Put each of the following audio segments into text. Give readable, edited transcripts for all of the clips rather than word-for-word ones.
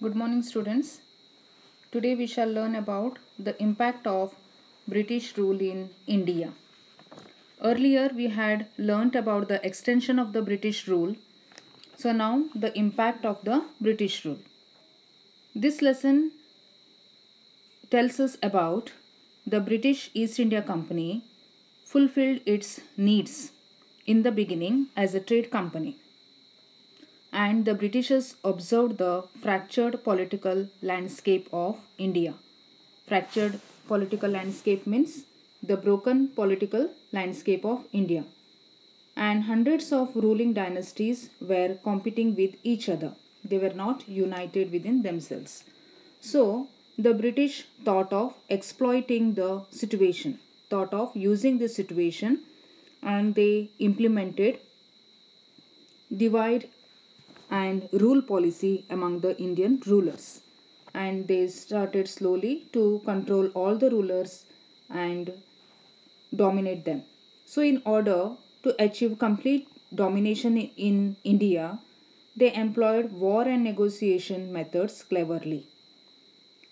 Good morning, students. Today we shall learn about the impact of British rule in India. Earlier we had learnt about the extension of the British rule. So now the impact of the British rule. This lesson tells us about the British East India Company fulfilled its needs in the beginning as a trade company, and the Britishers observed the fractured political landscape of India. Fractured political landscape means the broken political landscape of India. And hundreds of ruling dynasties were competing with each other. They were not united within themselves. So, the British thought of exploiting the situation, thought of using this situation, and they implemented divide and rule policy among the Indian rulers. And they started slowly to control all the rulers and dominate them. So, in order to achieve complete domination in India, they employed war and negotiation methods cleverly.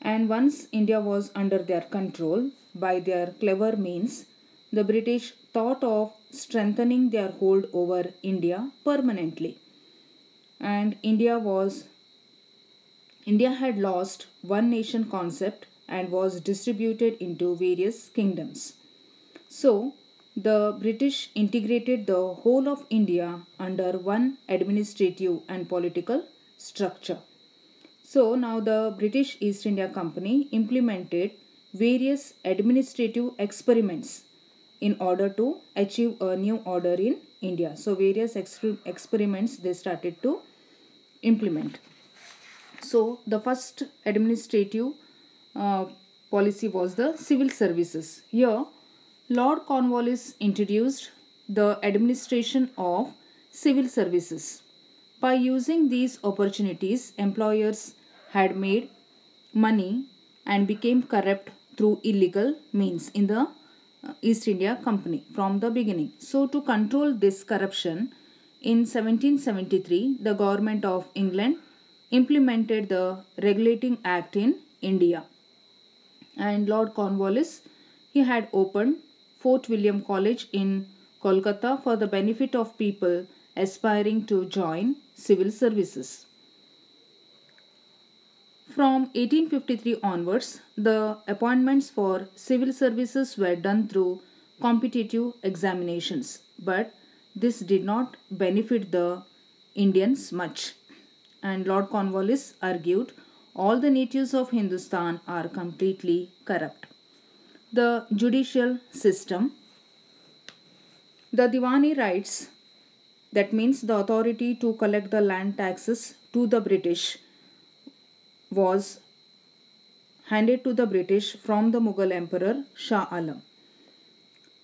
And once India was under their control by their clever means, the British thought of strengthening their hold over India permanently. And India had lost one nation concept and was distributed into various kingdoms. So, the British integrated the whole of India under one administrative and political structure. So, now the British East India Company implemented various administrative experiments in order to achieve a new order in India. So, various experiments they started to implement. So, the first administrative uh, policy was the civil services. Here, Lord Cornwallis introduced the administration of civil services. By using these opportunities, employers had made money and became corrupt through illegal means in the East India Company from the beginning. So, to control this corruption, in 1773, the government of England implemented the Regulating Act in India. And Lord Cornwallis, he had opened Fort William College in Kolkata for the benefit of people aspiring to join civil services. From 1853 onwards, the appointments for civil services were done through competitive examinations, but this did not benefit the Indians much. And Lord Cornwallis argued all the natives of Hindustan are completely corrupt. The judicial system, the Diwani rights, that means the authority to collect the land taxes to the British, was handed to the British from the Mughal Emperor Shah Alam.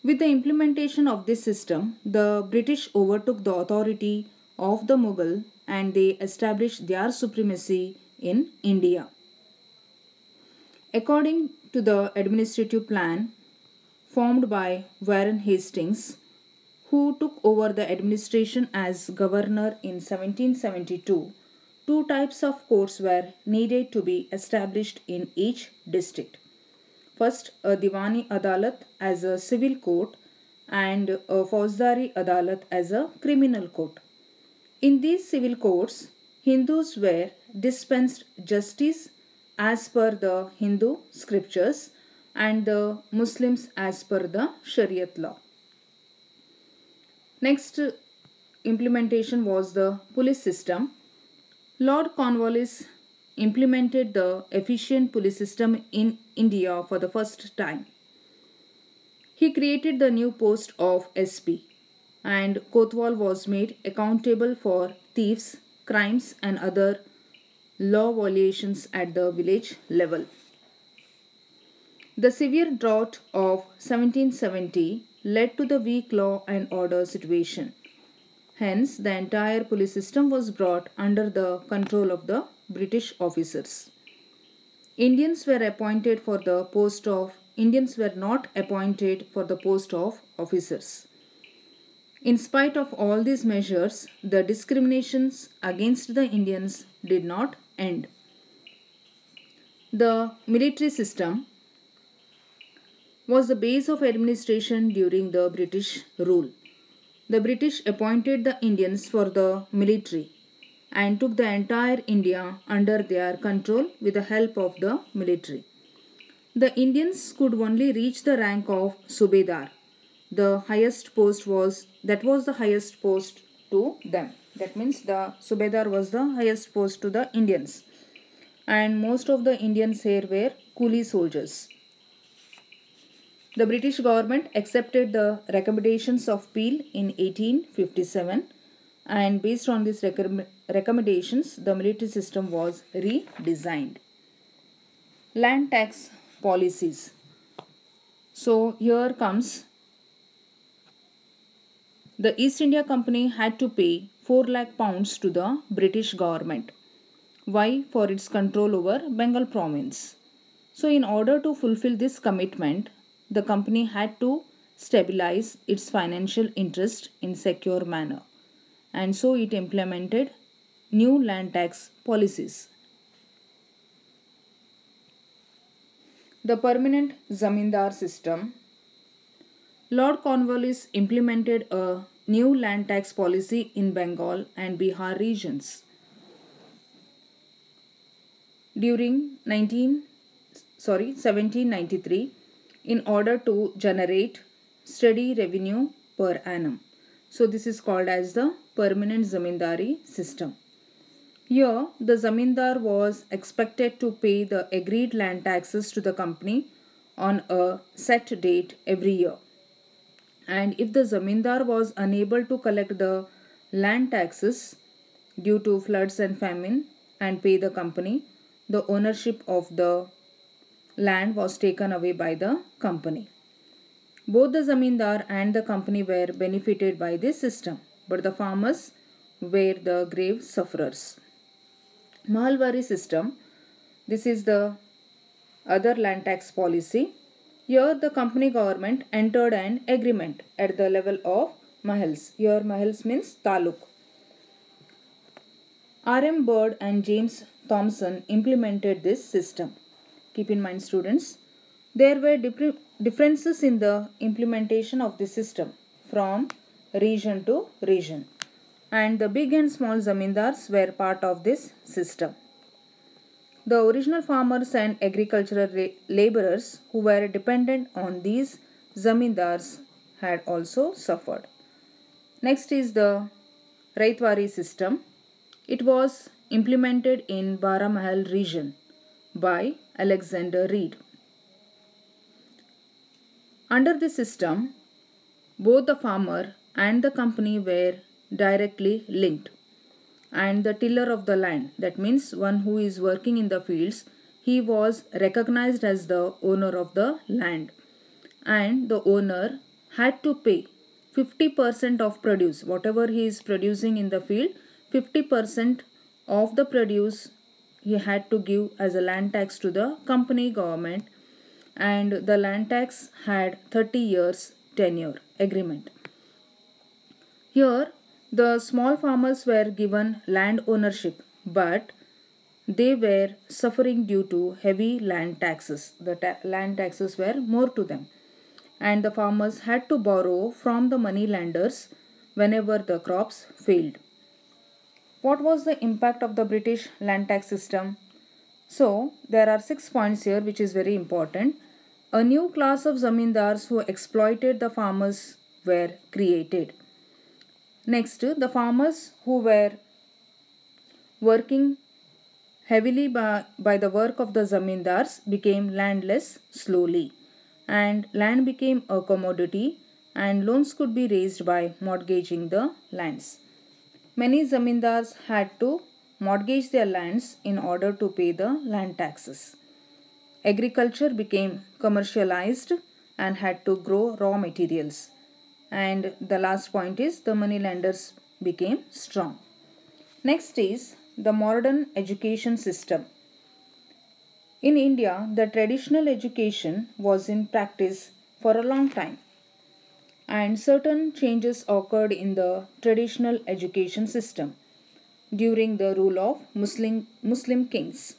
With the implementation of this system, the British overtook the authority of the Mughal and they established their supremacy in India. According to the administrative plan formed by Warren Hastings, who took over the administration as governor in 1772, two types of courts were needed to be established in each district. First, a Diwani Adalat as a civil court and a Fauzdari Adalat as a criminal court. In these civil courts, Hindus were dispensed justice as per the Hindu scriptures and the Muslims as per the Shariat law. Next implementation was the police system. Lord Cornwallis implemented the efficient police system in India for the first time. He created the new post of SP, and Kotwal was made accountable for thieves, crimes and other law violations at the village level. The severe drought of 1770 led to the weak law and order situation. Hence, the entire police system was brought under the control of the British officers. Indians were not appointed for the post of officers. In spite of all these measures, the discriminations against the Indians did not end. The military system was the base of administration during the British rule. The British appointed the Indians for the military and took the entire India under their control with the help of the military. The Indians could only reach the rank of Subedar. The highest post was the highest post to them. That means the Subedar was the highest post to the Indians. And most of the Indians here were coolie soldiers. The British government accepted the recommendations of Peel in 1857, and based on these recommendations, the military system was redesigned. Land tax policies. So here comes the East India Company had to pay 4 lakh pounds to the British government. Why? For its control over Bengal province. So in order to fulfill this commitment, the company had to stabilize its financial interest in secure manner, and so it implemented new land tax policies. The permanent zamindar system. Lord Cornwallis implemented a new land tax policy in Bengal and Bihar regions. During 1793, in order to generate steady revenue per annum. So this is called as the permanent zamindari system. Here the zamindar was expected to pay the agreed land taxes to the company on a set date every year. And if the zamindar was unable to collect the land taxes due to floods and famine and pay the company, the ownership of the land was taken away by the company. Both the zamindar and the company were benefited by this system, but the farmers were the grave sufferers. Mahalwari system. This is the other land tax policy. Here the company government entered an agreement at the level of mahals. Here mahals means taluk. R.M. Bird and James Thomson implemented this system. Keep in mind, students, there were differences in the implementation of the system from region to region, and the big and small zamindars were part of this system. The original farmers and agricultural laborers who were dependent on these zamindars had also suffered. Next is the Raitwari system. It was implemented in Baramahal region by Alexander Reed. Under this system, both the farmer and the company were directly linked, and the tiller of the land, that means one who is working in the fields, he was recognized as the owner of the land, and the owner had to pay 50% of produce, whatever he is producing in the field, 50% of the produce he had to give as a land tax to the company government, and the land tax had 30 years tenure agreement. Here the small farmers were given land ownership, but they were suffering due to heavy land taxes. The land taxes were more to them, and the farmers had to borrow from the money lenders whenever the crops failed. What was the impact of the British land tax system? So, there are 6 points here which is very important. A new class of zamindars who exploited the farmers were created. Next, the farmers who were working heavily by the work of the zamindars became landless slowly, and land became a commodity, and loans could be raised by mortgaging the lands. Many zamindars had to mortgage their lands in order to pay the land taxes. Agriculture became commercialized and had to grow raw materials. And the last point is the money lenders became strong. Next is the modern education system. In India, the traditional education was in practice for a long time, and certain changes occurred in the traditional education system during the rule of Muslim kings.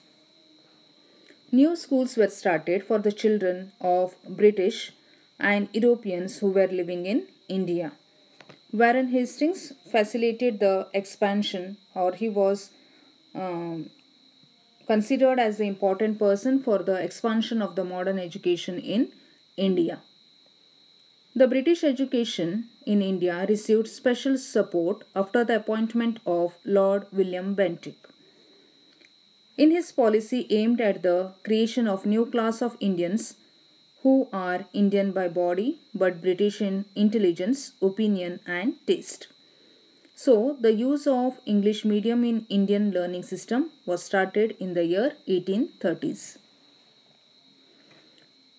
New schools were started for the children of British and Europeans who were living in India. Warren Hastings facilitated the expansion, or he was um, considered as the important person for the expansion of the modern education in India. The British education in India received special support after the appointment of Lord William Bentinck. In his policy aimed at the creation of new class of Indians who are Indian by body but British in intelligence, opinion and taste. So, the use of English medium in Indian learning system was started in the year 1830s.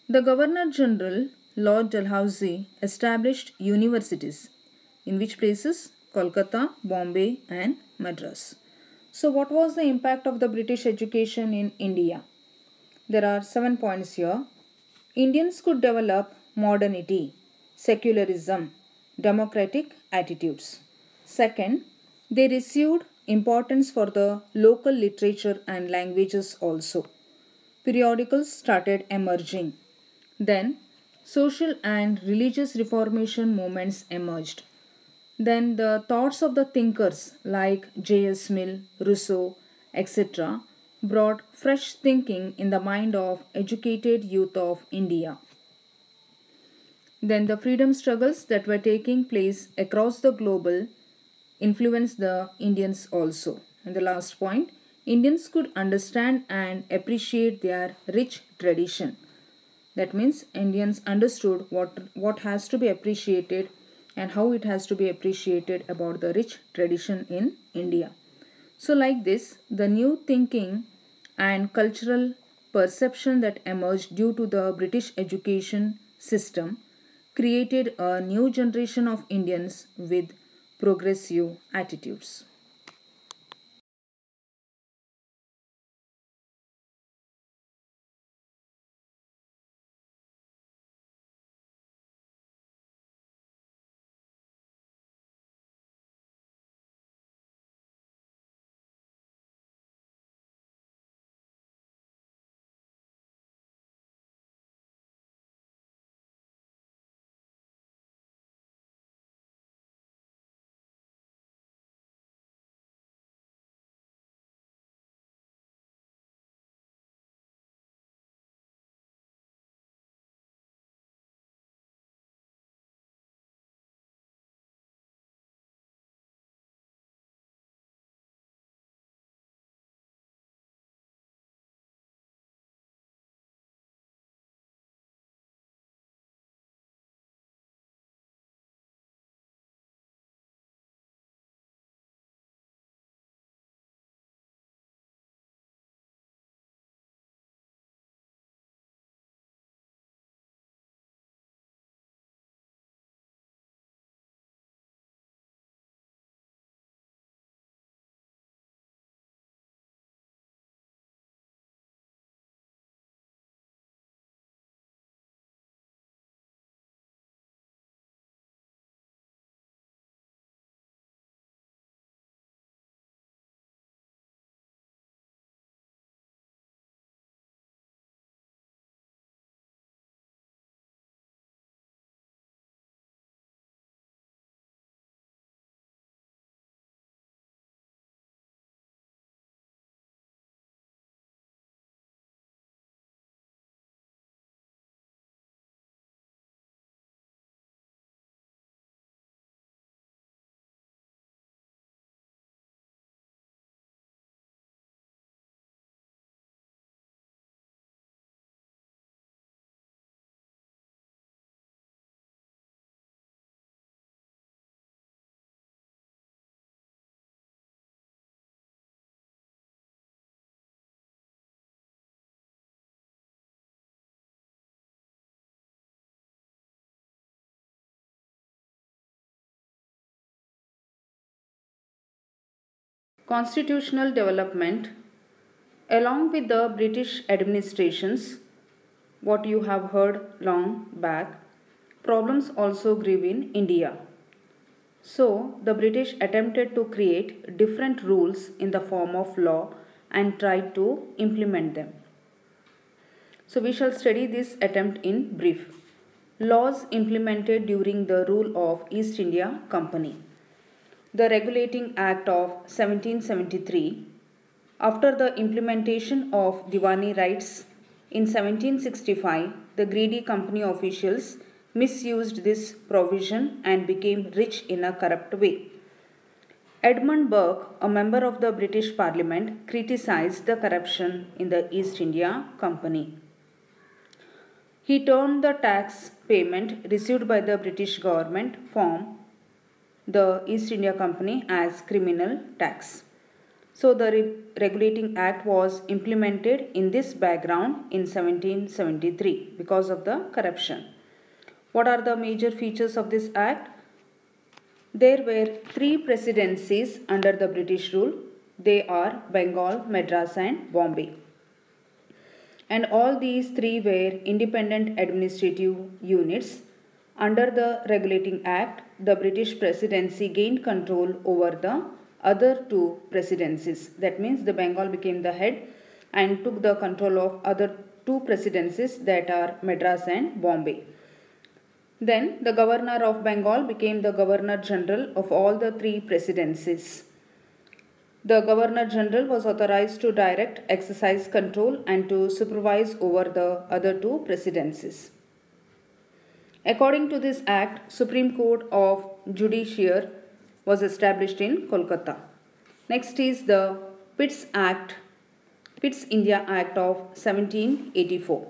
The Governor General Lord Dalhousie established universities in which places? Kolkata, Bombay and Madras. So, what was the impact of the British education in India? There are 7 points here. Indians could develop modernity, secularism, democratic attitudes. Second, they received importance for the local literature and languages also. Periodicals started emerging. Then, social and religious reformation movements emerged. Then, the thoughts of the thinkers like J.S. Mill, Rousseau, etc., brought fresh thinking in the mind of educated youth of India. Then, the freedom struggles that were taking place across the global influenced the Indians also. And the last point, Indians could understand and appreciate their rich tradition. That means Indians understood what has to be appreciated and how it has to be appreciated about the rich tradition in India. So, like this, the new thinking and cultural perception that emerged due to the British education system created a new generation of Indians with progressive attitudes. Constitutional development, along with the British administrations, what you have heard long back, problems also grew in India. So, the British attempted to create different rules in the form of law and tried to implement them. So we shall study this attempt in brief. Laws implemented during the rule of East India Company. The Regulating Act of 1773. After the implementation of Diwani rights in 1765, the greedy company officials misused this provision and became rich in a corrupt way. Edmund Burke, a member of the British Parliament, criticized the corruption in the East India Company. He termed the tax payment received by the British government from the East India Company as criminal tax. So the Regulating Act was implemented in this background in 1773 because of the corruption. What are the major features of this act? There were 3 presidencies under the British rule. They are Bengal, Madras and Bombay. And all these 3 were independent administrative units. Under the Regulating Act, the British presidency gained control over the other 2 presidencies. That means the Bengal became the head and took the control of other 2 presidencies, that are Madras and Bombay. Then the governor of Bengal became the Governor General of all the 3 presidencies. The Governor General was authorized to direct, exercise control and to supervise over the other 2 presidencies. According to this act, Supreme Court of Judiciary was established in Kolkata. Next is the Pitt's India Act of 1784.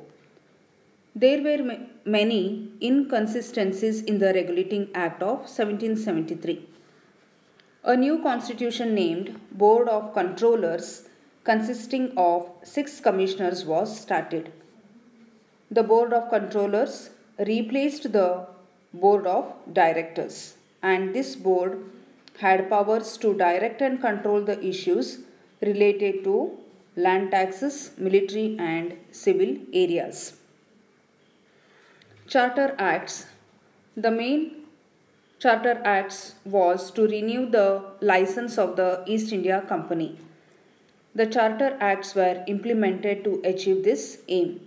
There were many inconsistencies in the Regulating Act of 1773. A new constitution named Board of Controllers, consisting of 6 commissioners, was started. The Board of Controllers replaced the Board of Directors, and this board had powers to direct and control the issues related to land taxes, military and civil areas. Charter Acts. The main Charter Acts was to renew the license of the East India Company. The Charter Acts were implemented to achieve this aim.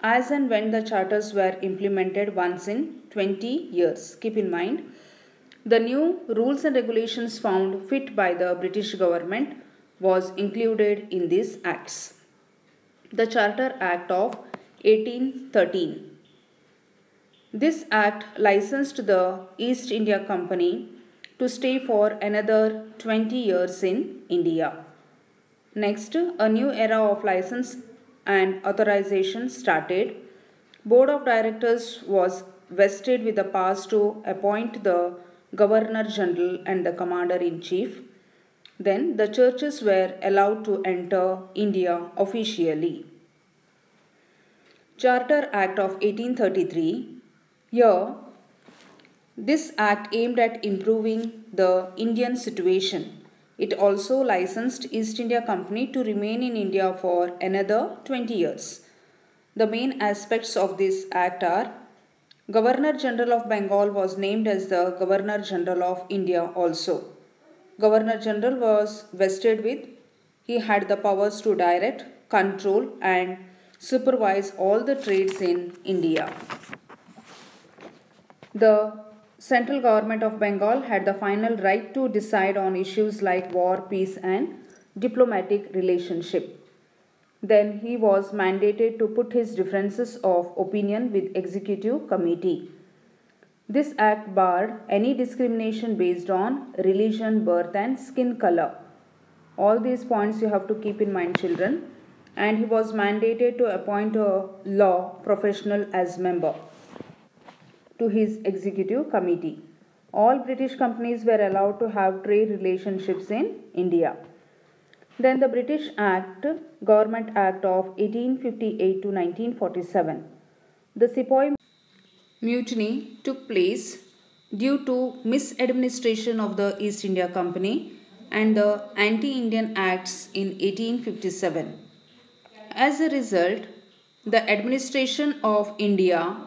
As and when the charters were implemented once in 20 years. Keep in mind, the new rules and regulations found fit by the British government was included in these acts. The Charter Act of 1813. This act licensed the East India Company to stay for another 20 years in India. Next, a new era of license and authorization started. Board of Directors was vested with the powers to appoint the Governor General and the Commander-in-Chief. Then the churches were allowed to enter India officially. Charter Act of 1833. Here, this act aimed at improving the Indian situation. It also licensed East India Company to remain in India for another 20 years. The main aspects of this act are: Governor General of Bengal was named as the Governor General of India also. Governor General was vested with, he had the powers to direct, control and supervise all the trades in India. The central government of Bengal had the final right to decide on issues like war, peace and diplomatic relationship. Then he was mandated to put his differences of opinion with executive committee. This act barred any discrimination based on religion, birth and skin color. All these points you have to keep in mind, children. And he was mandated to appoint a law professional as member to his executive committee. All British companies were allowed to have trade relationships in India. Then the British Act, Government Act of 1858 to 1947. The Sepoy Mutiny took place due to misadministration of the East India Company and the Anti-Indian Acts in 1857. As a result, the administration of India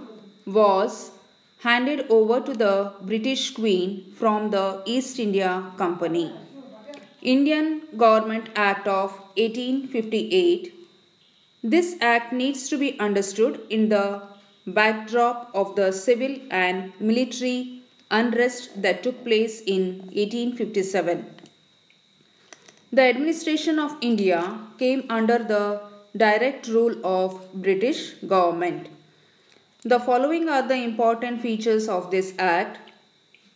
was handed over to the British Queen from the East India Company. Indian Government Act of 1858. This act needs to be understood in the backdrop of the civil and military unrest that took place in 1857. The administration of India came under the direct rule of British government. The following are the important features of this act.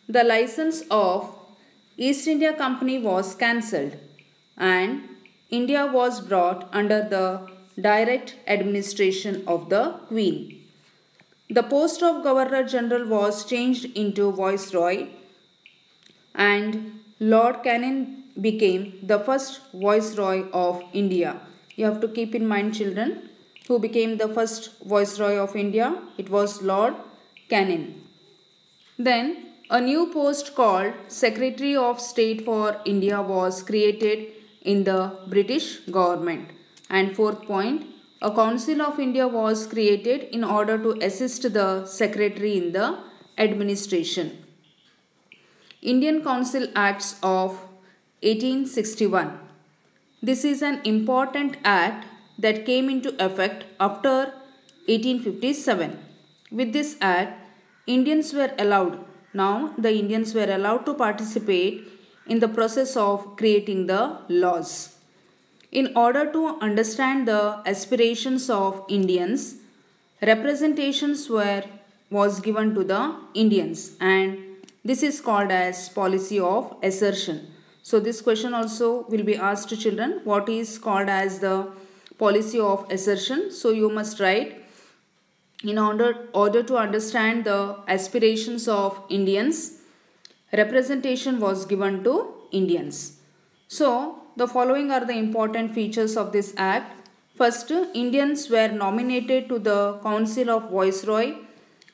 The license of East India Company was cancelled and India was brought under the direct administration of the Queen. The post of Governor General was changed into Viceroy and Lord Canning became the first Viceroy of India. You have to keep in mind, children, who became the first Viceroy of India. It was Lord Canning. Then a new post called Secretary of State for India was created in the British government. And fourth point, a Council of India was created in order to assist the Secretary in the administration. Indian Council Acts of 1861. This is an important act that came into effect after 1857. With this act, the Indians were allowed to participate in the process of creating the laws. In order to understand the aspirations of Indians, representations was given to the Indians, and this is called as policy of assertion. So this question also will be asked to children, what is called as the policy of assertion. So you must write, in order to understand the aspirations of Indians, representation was given to Indians. So the following are the important features of this act. First, Indians were nominated to the Council of Viceroy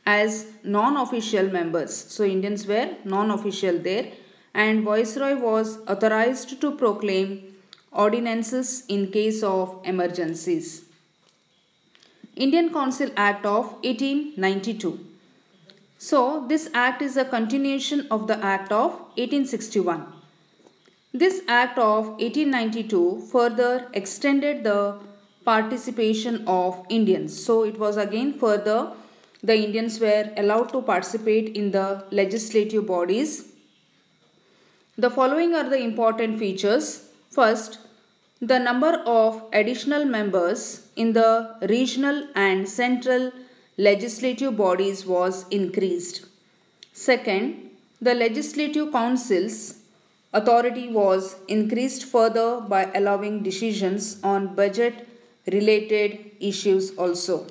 as non-official members. So Indians were non-official there, and Viceroy was authorized to proclaim ordinances in case of emergencies. Indian Council Act of 1892. So this act is a continuation of the Act of 1861. This Act of 1892 further extended the participation of Indians. So it was again further, the Indians were allowed to participate in the legislative bodies. The following are the important features. First, the number of additional members in the regional and central legislative bodies was increased. Second, the legislative council's authority was increased further by allowing decisions on budget related issues also.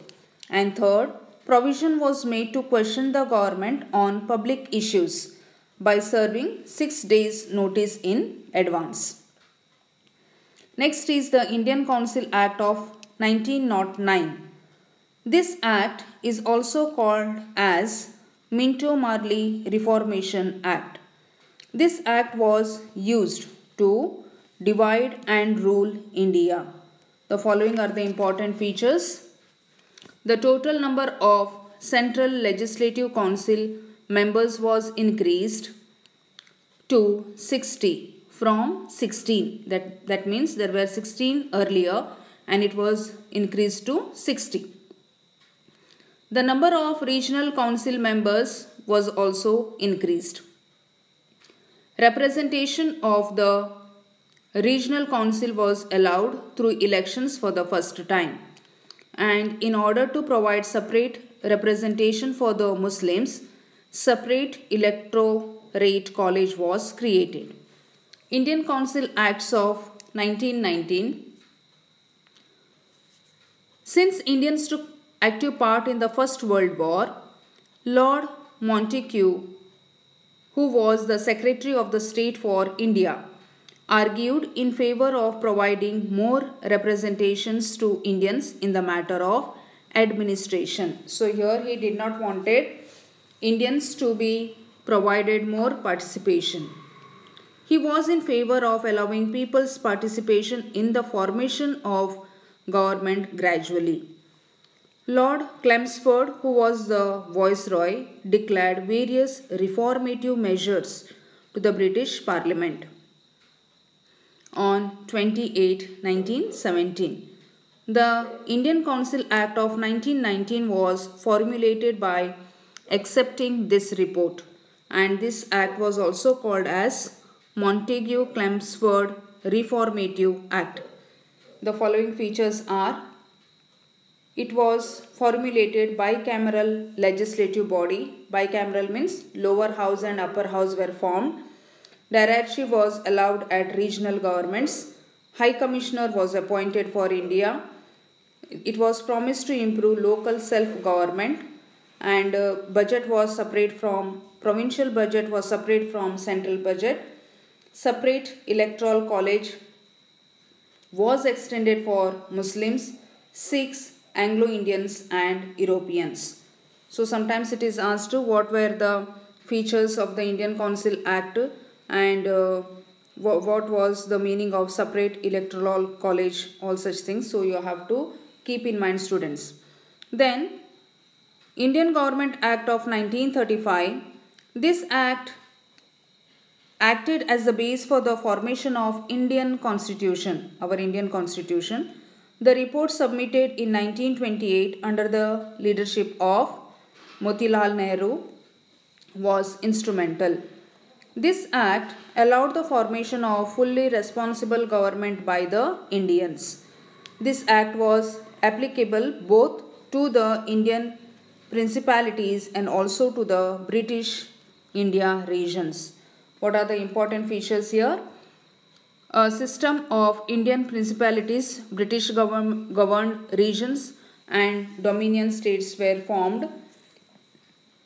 And third, provision was made to question the government on public issues by serving 6 days notice in advance. Next is the Indian Council Act of 1909. This act is also called as Minto-Marly Reformation Act. This act was used to divide and rule India. The following are the important features. The total number of Central Legislative Council members was increased to 60 from 16. That means there were 16 earlier and it was increased to 60. The number of regional council members was also increased. Representation of the regional council was allowed through elections for the first time. And in order to provide separate representation for the Muslims, separate electorate college was created. Indian Council Acts of 1919. Since Indians took active part in the First World War, Lord Montagu, who was the Secretary of the State for India, argued in favor of providing more representations to Indians in the matter of administration. So here he did not wanted Indians to be provided more participation. He was in favor of allowing people's participation in the formation of government gradually. Lord Chelmsford, who was the Viceroy, declared various reformative measures to the British Parliament on 28, 1917. The Indian Council Act of 1919 was formulated by accepting this report, and this act was also called as Montagu-Chelmsford Reformative Act. The following features are: it was formulated bicameral legislative body. Bicameral means lower house and upper house were formed. Directorship was allowed at regional governments. High Commissioner was appointed for India. It was promised to improve local self-government, and budget was separate from provincial budget was separate from central budget. Separate electoral college was extended for Muslims, Sikhs, Anglo-Indians and Europeans. So sometimes it is asked what were the features of the Indian Council Act, and what was the meaning of separate electoral college, all such things. So you have to keep in mind, students. Then Indian Government Act of 1935. This act acted as the base for the formation of Indian Constitution, our Indian Constitution. The report submitted in 1928 under the leadership of Motilal Nehru was instrumental. This act allowed the formation of fully responsible government by the Indians. This act was applicable both to the Indian principalities and also to the British India regions. What are the important features here? A system of Indian principalities, British governed regions and dominion states were formed.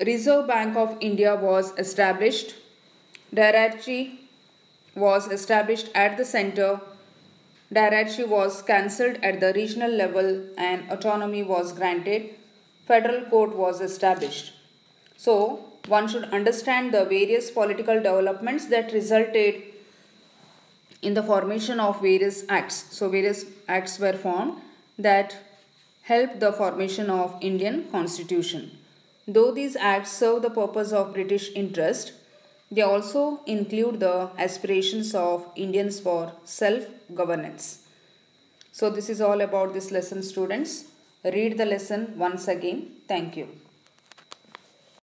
Reserve Bank of India was established. Directorship was established at the center. Directorship was cancelled at the regional level and autonomy was granted. Federal court was established. So, one should understand the various political developments that resulted in the formation of various acts. So, various acts were formed that helped the formation of Indian Constitution. Though these acts serve the purpose of British interest, they also include the aspirations of Indians for self-governance. So this is all about this lesson, students. Read the lesson once again. Thank you.